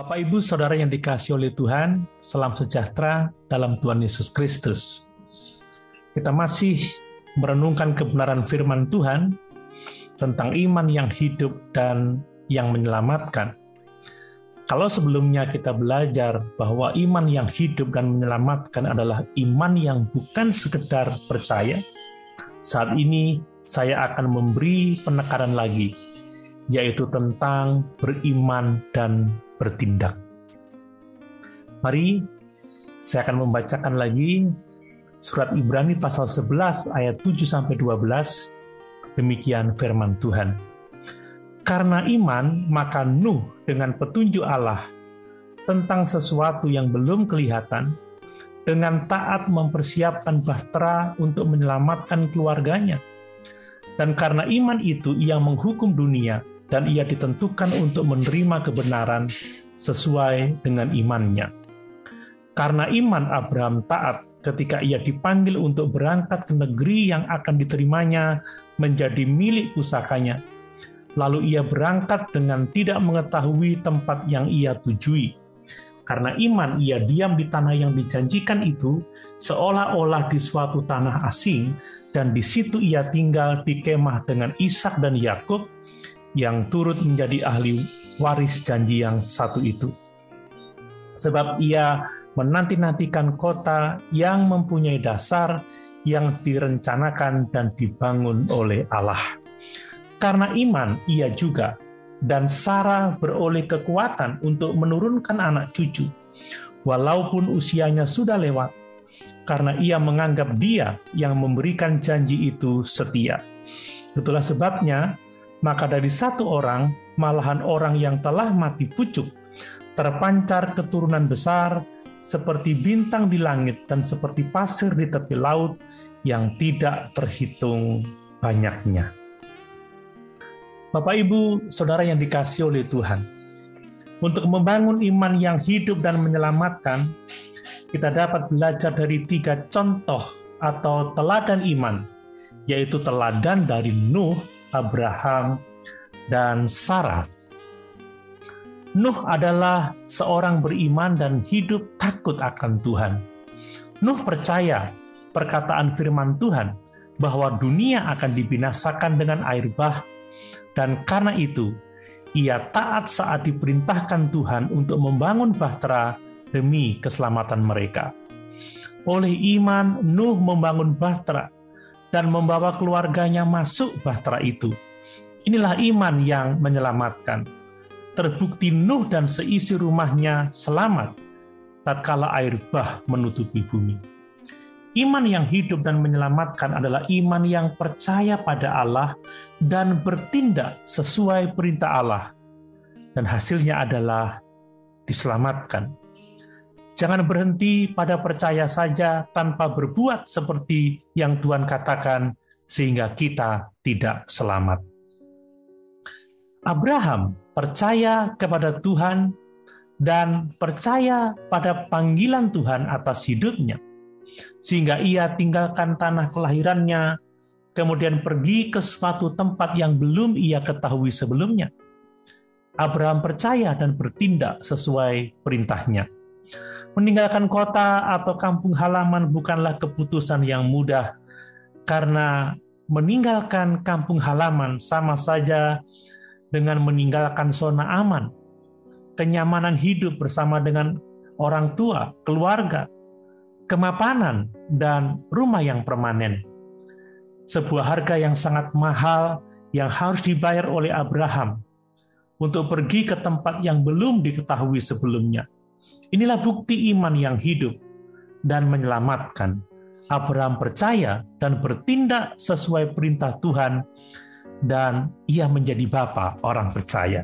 Bapak, Ibu, Saudara yang dikasihi oleh Tuhan, salam sejahtera dalam Tuhan Yesus Kristus. Kita masih merenungkan kebenaran firman Tuhan tentang iman yang hidup dan yang menyelamatkan. Kalau sebelumnya kita belajar bahwa iman yang hidup dan menyelamatkan adalah iman yang bukan sekedar percaya, saat ini saya akan memberi penekanan lagi, yaitu tentang beriman dan bertindak. Mari saya akan membacakan lagi surat Ibrani pasal 11 ayat 7-12. Demikian firman Tuhan. Karena iman, maka Nuh dengan petunjuk Allah tentang sesuatu yang belum kelihatan, dengan taat mempersiapkan bahtera untuk menyelamatkan keluarganya. Dan karena iman itu ia menghukum dunia, dan ia ditentukan untuk menerima kebenaran sesuai dengan imannya. Karena iman Abraham taat ketika ia dipanggil untuk berangkat ke negeri yang akan diterimanya menjadi milik pusakanya. Lalu ia berangkat dengan tidak mengetahui tempat yang ia tujui. Karena iman ia diam di tanah yang dijanjikan itu, seolah-olah di suatu tanah asing, dan di situ ia tinggal di kemah dengan Ishak dan Yakub, yang turut menjadi ahli waris janji yang satu itu. Sebab ia menanti-nantikan kota yang mempunyai dasar yang direncanakan dan dibangun oleh Allah. Karena iman ia juga dan Sarah beroleh kekuatan untuk menurunkan anak cucu, walaupun usianya sudah lewat, karena ia menganggap Dia yang memberikan janji itu setia. Itulah sebabnya maka dari satu orang, malahan orang yang telah mati pucuk, terpancar keturunan besar seperti bintang di langit dan seperti pasir di tepi laut yang tidak terhitung banyaknya. Bapak, Ibu, Saudara yang dikasihi oleh Tuhan, untuk membangun iman yang hidup dan menyelamatkan, kita dapat belajar dari 3 contoh atau teladan iman, yaitu teladan dari Nuh, Abraham, dan Sarah. Nuh adalah seorang beriman dan hidup takut akan Tuhan. Nuh percaya perkataan firman Tuhan bahwa dunia akan dibinasakan dengan air bah, dan karena itu ia taat saat diperintahkan Tuhan untuk membangun bahtera demi keselamatan mereka. Oleh iman, Nuh membangun bahtera dan membawa keluarganya masuk bahtera itu. Inilah iman yang menyelamatkan. Terbukti Nuh dan seisi rumahnya selamat tatkala air bah menutupi bumi. Iman yang hidup dan menyelamatkan adalah iman yang percaya pada Allah dan bertindak sesuai perintah Allah. Dan hasilnya adalah diselamatkan. Jangan berhenti pada percaya saja tanpa berbuat seperti yang Tuhan katakan, sehingga kita tidak selamat. Abraham percaya kepada Tuhan dan percaya pada panggilan Tuhan atas hidupnya, sehingga ia tinggalkan tanah kelahirannya, kemudian pergi ke suatu tempat yang belum ia ketahui sebelumnya. Abraham percaya dan bertindak sesuai perintahnya. Meninggalkan kota atau kampung halaman bukanlah keputusan yang mudah, karena meninggalkan kampung halaman sama saja dengan meninggalkan zona aman, kenyamanan hidup bersama dengan orang tua, keluarga, kemapanan, dan rumah yang permanen. Sebuah harga yang sangat mahal yang harus dibayar oleh Abraham untuk pergi ke tempat yang belum diketahui sebelumnya. Inilah bukti iman yang hidup dan menyelamatkan. Abraham percaya dan bertindak sesuai perintah Tuhan, dan ia menjadi bapa orang percaya.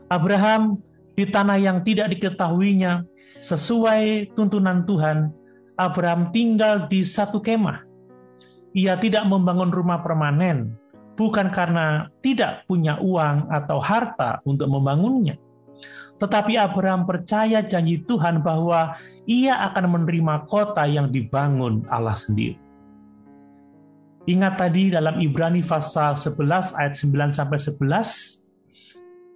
Abraham di tanah yang tidak diketahuinya, sesuai tuntunan Tuhan, Abraham tinggal di satu kemah. Ia tidak membangun rumah permanen, bukan karena tidak punya uang atau harta untuk membangunnya. Tetapi Abraham percaya janji Tuhan bahwa ia akan menerima kota yang dibangun Allah sendiri. Ingat tadi dalam Ibrani pasal 11 ayat 9-11,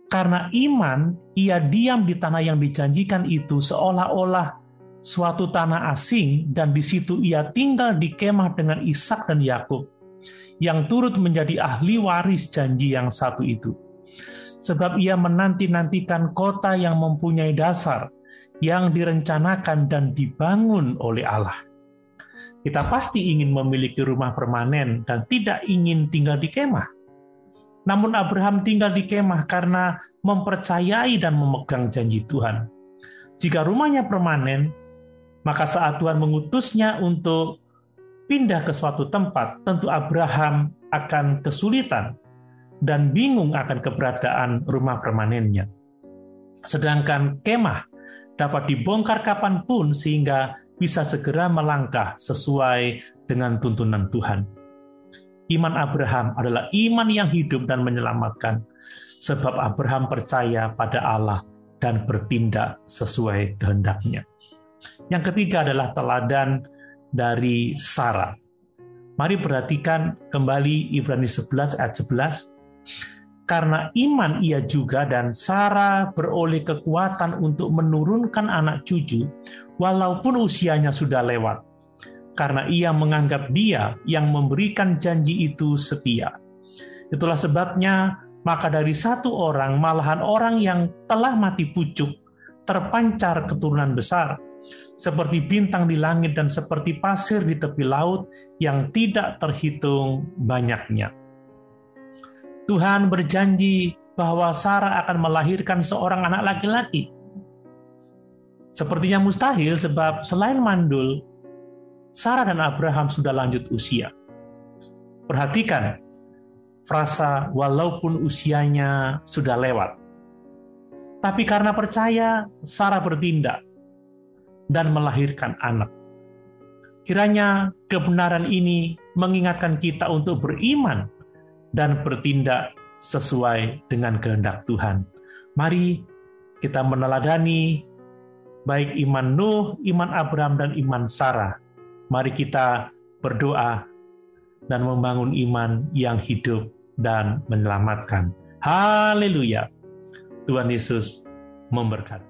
Karena iman, ia diam di tanah yang dijanjikan itu seolah-olah suatu tanah asing, dan di situ ia tinggal di kemah dengan Ishak dan Yakub, yang turut menjadi ahli waris janji yang satu itu. Sebab ia menanti-nantikan kota yang mempunyai dasar, yang direncanakan dan dibangun oleh Allah. Kita pasti ingin memiliki rumah permanen dan tidak ingin tinggal di kemah. Namun Abraham tinggal di kemah karena mempercayai dan memegang janji Tuhan. Jika rumahnya permanen, maka saat Tuhan mengutusnya untuk pindah ke suatu tempat, tentu Abraham akan kesulitan dan bingung akan keberadaan rumah permanennya. Sedangkan kemah dapat dibongkar kapanpun sehingga bisa segera melangkah sesuai dengan tuntunan Tuhan. Iman Abraham adalah iman yang hidup dan menyelamatkan, sebab Abraham percaya pada Allah dan bertindak sesuai kehendak-Nya. Yang ketiga adalah teladan dari Sarah. Mari perhatikan kembali Ibrani 11 ayat 11. Karena iman ia juga dan Sarah beroleh kekuatan untuk menurunkan anak cucu, walaupun usianya sudah lewat. Karena ia menganggap Dia yang memberikan janji itu setia. Itulah sebabnya, maka dari satu orang, malahan orang yang telah mati pucuk, terpancar keturunan besar, seperti bintang di langit dan seperti pasir di tepi laut yang tidak terhitung banyaknya. Tuhan berjanji bahwa Sarah akan melahirkan seorang anak laki-laki. Sepertinya mustahil sebab selain mandul, Sarah dan Abraham sudah lanjut usia. Perhatikan frasa walaupun usianya sudah lewat. Tapi karena percaya, Sarah bertindak dan melahirkan anak. Kiranya kebenaran ini mengingatkan kita untuk beriman dan bertindak sesuai dengan kehendak Tuhan. Mari kita meneladani baik iman Nuh, iman Abraham, dan iman Sarah. Mari kita berdoa dan membangun iman yang hidup dan menyelamatkan. Haleluya. Tuhan Yesus memberkati.